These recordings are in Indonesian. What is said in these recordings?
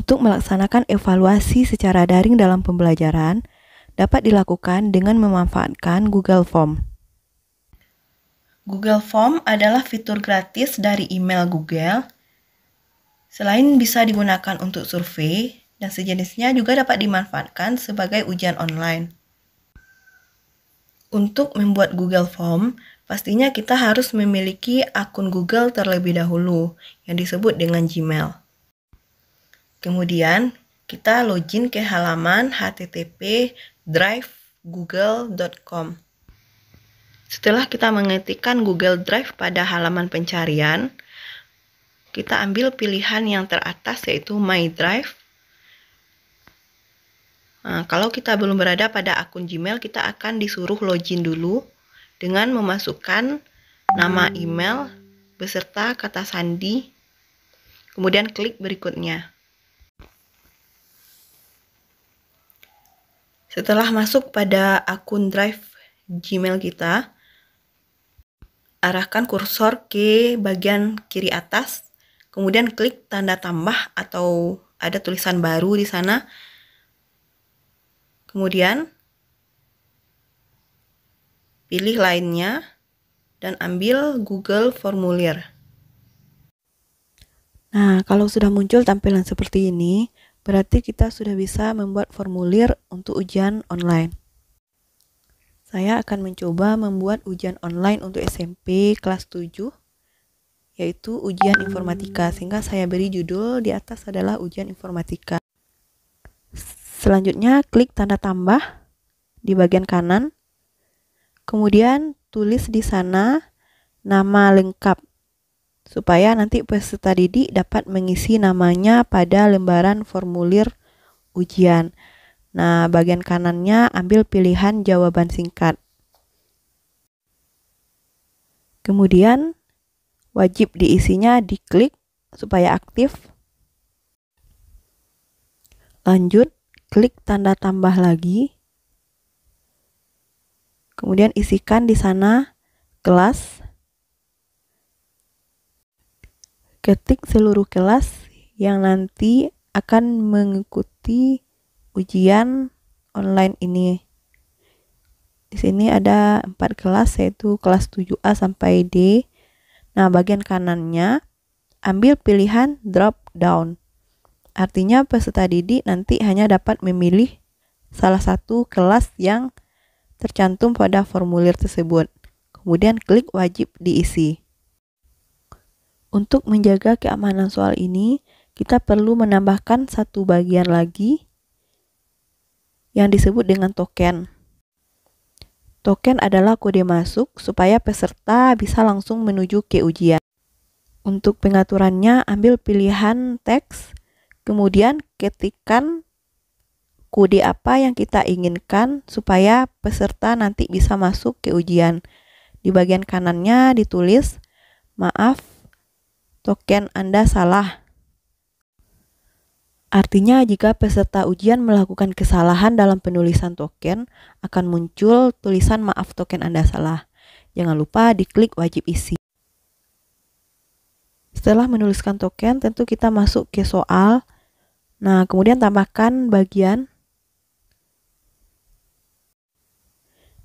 Untuk melaksanakan evaluasi secara daring dalam pembelajaran, dapat dilakukan dengan memanfaatkan Google Form. Google Form adalah fitur gratis dari email Google. Selain bisa digunakan untuk survei dan sejenisnya, juga dapat dimanfaatkan sebagai ujian online. Untuk membuat Google Form, pastinya kita harus memiliki akun Google terlebih dahulu yang disebut dengan Gmail. Kemudian, kita login ke halaman http://drive.google.com. Setelah kita mengetikkan Google Drive pada halaman pencarian, kita ambil pilihan yang teratas yaitu My Drive. Nah, kalau kita belum berada pada akun Gmail, kita akan disuruh login dulu dengan memasukkan nama email beserta kata sandi, kemudian klik berikutnya. Setelah masuk pada akun Drive Gmail kita, arahkan kursor ke bagian kiri atas, kemudian klik tanda tambah atau ada tulisan baru di sana. Kemudian pilih lainnya dan ambil Google Formulir. Nah, kalau sudah muncul tampilan seperti ini, berarti kita sudah bisa membuat formulir untuk ujian online. Saya akan mencoba membuat ujian online untuk SMP kelas 7, yaitu ujian informatika, sehingga saya beri judul di atas adalah ujian informatika. Selanjutnya, klik tanda tambah di bagian kanan. Kemudian, tulis di sana nama lengkap, supaya nanti peserta didik dapat mengisi namanya pada lembaran formulir ujian. Nah, bagian kanannya ambil pilihan jawaban singkat. Kemudian, wajib diisinya diklik supaya aktif. Lanjut, klik tanda tambah lagi. Kemudian isikan di sana kelas. Ketik seluruh kelas yang nanti akan mengikuti ujian online ini. Di sini ada 4 kelas, yaitu kelas 7A sampai D. Nah, bagian kanannya ambil pilihan drop down. Artinya peserta didik nanti hanya dapat memilih salah satu kelas yang tercantum pada formulir tersebut. Kemudian klik wajib diisi. Untuk menjaga keamanan soal ini, kita perlu menambahkan satu bagian lagi yang disebut dengan token. Token adalah kode masuk supaya peserta bisa langsung menuju ke ujian. Untuk pengaturannya, ambil pilihan teks, kemudian ketikkan kode apa yang kita inginkan supaya peserta nanti bisa masuk ke ujian. Di bagian kanannya ditulis, "Maaf, token Anda salah." Artinya jika peserta ujian melakukan kesalahan dalam penulisan token, akan muncul tulisan "Maaf, token Anda salah." Jangan lupa diklik wajib isi. Setelah menuliskan token, tentu kita masuk ke soal. Nah, kemudian tambahkan bagian.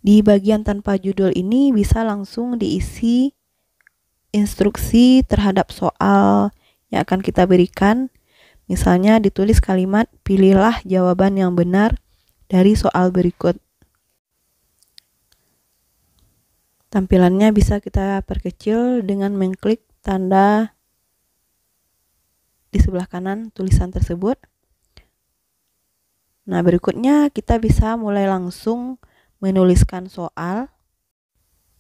Di bagian tanpa judul ini bisa langsung diisi instruksi terhadap soal yang akan kita berikan. Misalnya ditulis kalimat, "Pilihlah jawaban yang benar dari soal berikut." Tampilannya bisa kita perkecil dengan mengklik tanda di sebelah kanan tulisan tersebut. Nah, berikutnya kita bisa mulai langsung menuliskan soal.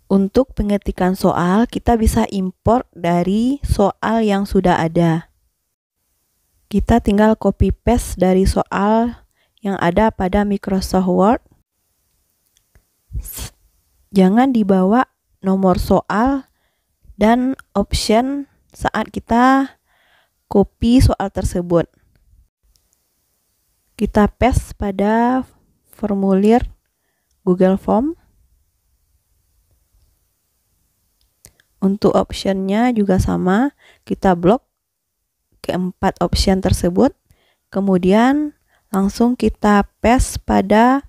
Untuk pengetikan soal, kita bisa import dari soal yang sudah ada. Kita tinggal copy paste dari soal yang ada pada Microsoft Word. Jangan dibawa nomor soal dan option saat kita copy soal tersebut. Kita paste pada formulir Google Form. Untuk optionnya juga sama, kita blok keempat option tersebut, Kemudian langsung kita paste pada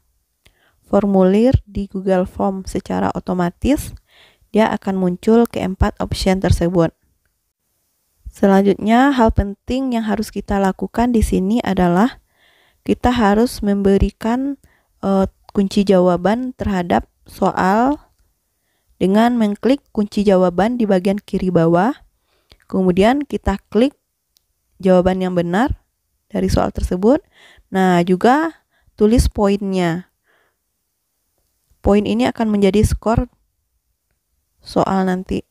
formulir di Google Form secara otomatis. Dia akan muncul keempat option tersebut. Selanjutnya, hal penting yang harus kita lakukan di sini adalah kita harus memberikan kunci jawaban terhadap soal dengan mengklik kunci jawaban di bagian kiri bawah. Kemudian kita klik jawaban yang benar dari soal tersebut. Nah, juga tulis poinnya. Poin ini akan menjadi skor soal nanti.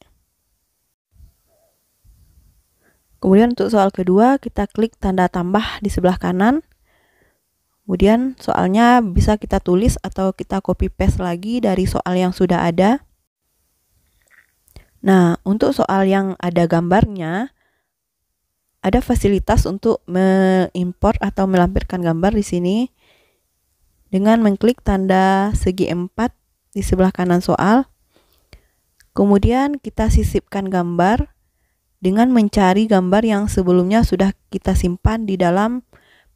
Kemudian untuk soal kedua, kita klik tanda tambah di sebelah kanan. Kemudian soalnya bisa kita tulis atau kita copy paste lagi dari soal yang sudah ada. Nah, untuk soal yang ada gambarnya, ada fasilitas untuk mengimport atau melampirkan gambar di sini dengan mengklik tanda segi 4 di sebelah kanan soal. Kemudian kita sisipkan gambar dengan mencari gambar yang sebelumnya sudah kita simpan di dalam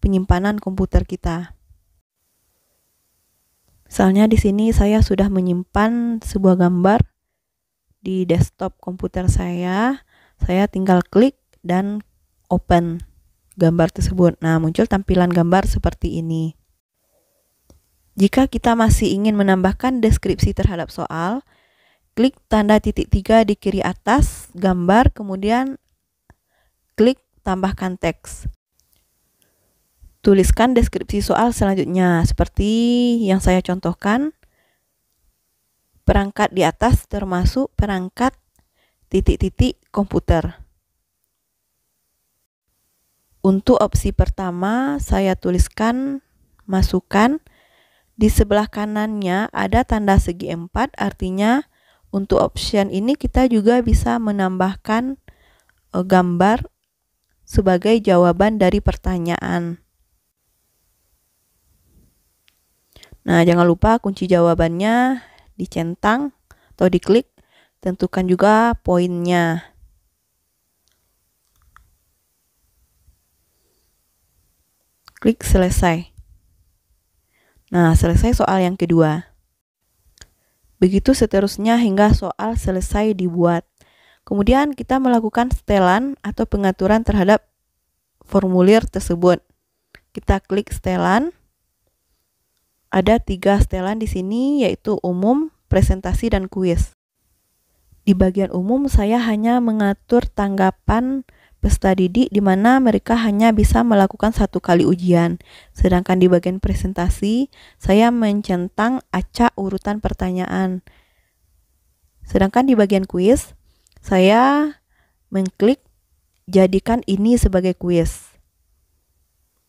penyimpanan komputer kita. Misalnya di sini saya sudah menyimpan sebuah gambar di desktop komputer saya. Saya tinggal klik dan open gambar tersebut. Nah, muncul tampilan gambar seperti ini. Jika kita masih ingin menambahkan deskripsi terhadap soal, klik tanda titik 3 di kiri atas gambar, kemudian klik tambahkan teks. Tuliskan deskripsi soal selanjutnya seperti yang saya contohkan. Perangkat di atas termasuk perangkat titik-titik komputer. Untuk opsi pertama, saya tuliskan masukkan. Di sebelah kanannya ada tanda segi 4, artinya untuk option ini kita juga bisa menambahkan gambar sebagai jawaban dari pertanyaan. Nah, jangan lupa kunci jawabannya dicentang atau diklik. Tentukan juga poinnya. Klik selesai. Nah, selesai soal yang kedua. Begitu seterusnya hingga soal selesai dibuat. Kemudian kita melakukan setelan atau pengaturan terhadap formulir tersebut. Kita klik setelan. Ada 3 setelan di sini, yaitu umum, presentasi, dan kuis. Di bagian umum saya hanya mengatur tanggapan peserta didik di mana mereka hanya bisa melakukan 1 kali ujian. Sedangkan di bagian presentasi saya mencentang acak urutan pertanyaan. Sedangkan di bagian kuis saya mengklik jadikan ini sebagai kuis.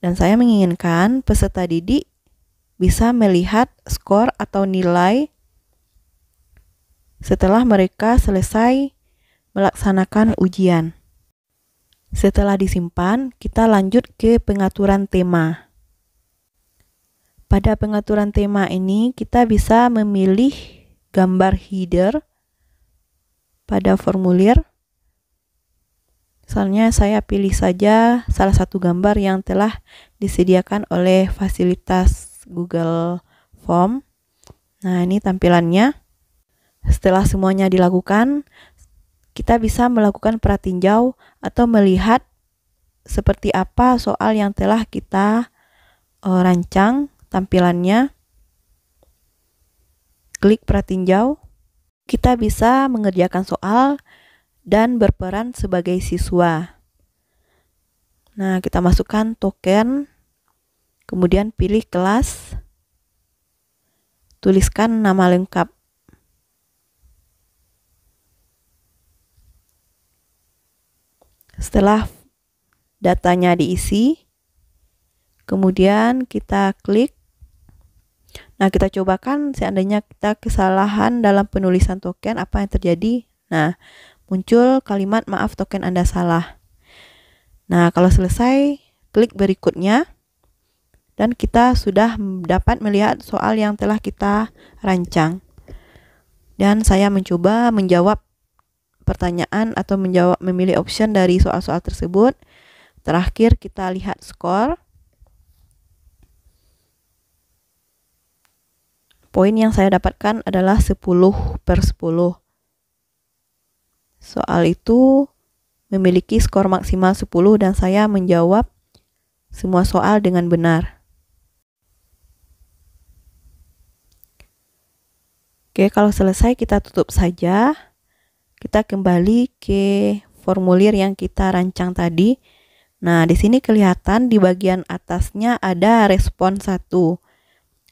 Dan saya menginginkan peserta didik bisa melihat skor atau nilai setelah mereka selesai melaksanakan ujian. Setelah disimpan, kita lanjut ke pengaturan tema. Pada pengaturan tema ini, kita bisa memilih gambar header pada formulir. Misalnya saya pilih saja salah satu gambar yang telah disediakan oleh fasilitas Google Form. Nah, ini tampilannya. Setelah semuanya dilakukan, kita bisa melakukan pratinjau atau melihat seperti apa soal yang telah kita rancang tampilannya. Klik pratinjau. Kita bisa mengerjakan soal dan berperan sebagai siswa. Nah, kita masukkan token, kemudian pilih kelas, tuliskan nama lengkap. Setelah datanya diisi, kemudian kita klik. Nah, kita cobakan seandainya kita kesalahan dalam penulisan token, apa yang terjadi? Nah, muncul kalimat maaf token Anda salah. Nah, kalau selesai, klik berikutnya. Dan kita sudah dapat melihat soal yang telah kita rancang. Dan saya mencoba menjawab pertanyaan atau memilih option dari soal-soal tersebut. Terakhir kita lihat skor. Poin yang saya dapatkan adalah 10/10. Soal itu memiliki skor maksimal 10 dan saya menjawab semua soal dengan benar. Oke, kalau selesai kita tutup saja. Kita kembali ke formulir yang kita rancang tadi. Nah, di sini kelihatan di bagian atasnya ada respon 1.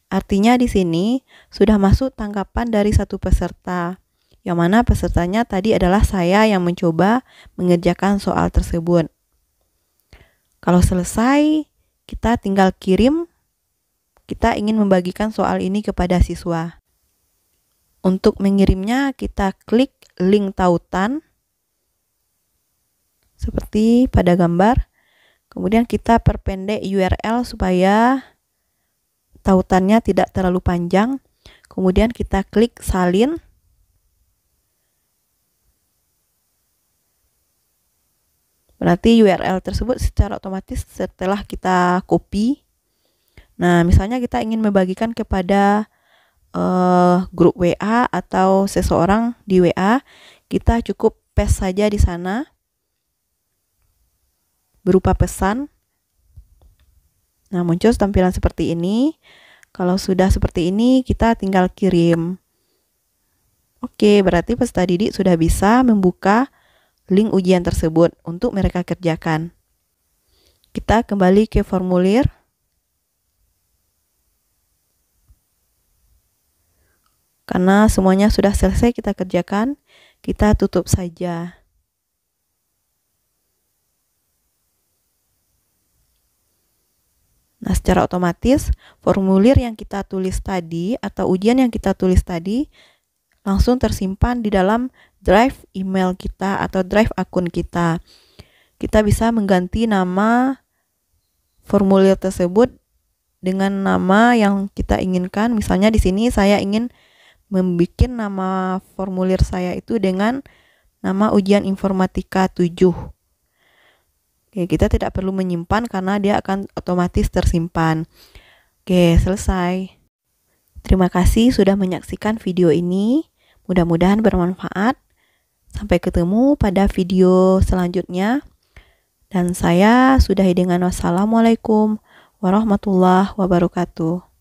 Artinya di sini sudah masuk tanggapan dari satu peserta, yang mana pesertanya tadi adalah saya yang mencoba mengerjakan soal tersebut. Kalau selesai, kita tinggal kirim. Kita ingin membagikan soal ini kepada siswa. Untuk mengirimnya, kita klik link tautan seperti pada gambar. Kemudian kita perpendek URL supaya tautannya tidak terlalu panjang. Kemudian kita klik salin. Berarti URL tersebut secara otomatis setelah kita copy. Nah, misalnya kita ingin membagikan kepada grup WA atau seseorang di WA, kita cukup paste saja di sana berupa pesan. Nah, muncul tampilan seperti ini. Kalau sudah seperti ini, kita tinggal kirim. Oke, berarti peserta didik sudah bisa membuka link ujian tersebut untuk mereka kerjakan. Kita kembali ke formulir. Karena semuanya sudah selesai kita kerjakan, kita tutup saja. Nah, secara otomatis formulir yang kita tulis tadi atau ujian yang kita tulis tadi langsung tersimpan di dalam drive email kita atau drive akun kita. Kita bisa mengganti nama formulir tersebut dengan nama yang kita inginkan. Misalnya di sini saya ingin membuat nama formulir saya itu dengan nama ujian informatika 7. Oke, kita tidak perlu menyimpan karena dia akan otomatis tersimpan. Oke, selesai. Terima kasih sudah menyaksikan video ini. Mudah-mudahan bermanfaat. Sampai ketemu pada video selanjutnya. Dan saya sudahi dengan wassalamualaikum warahmatullahi wabarakatuh.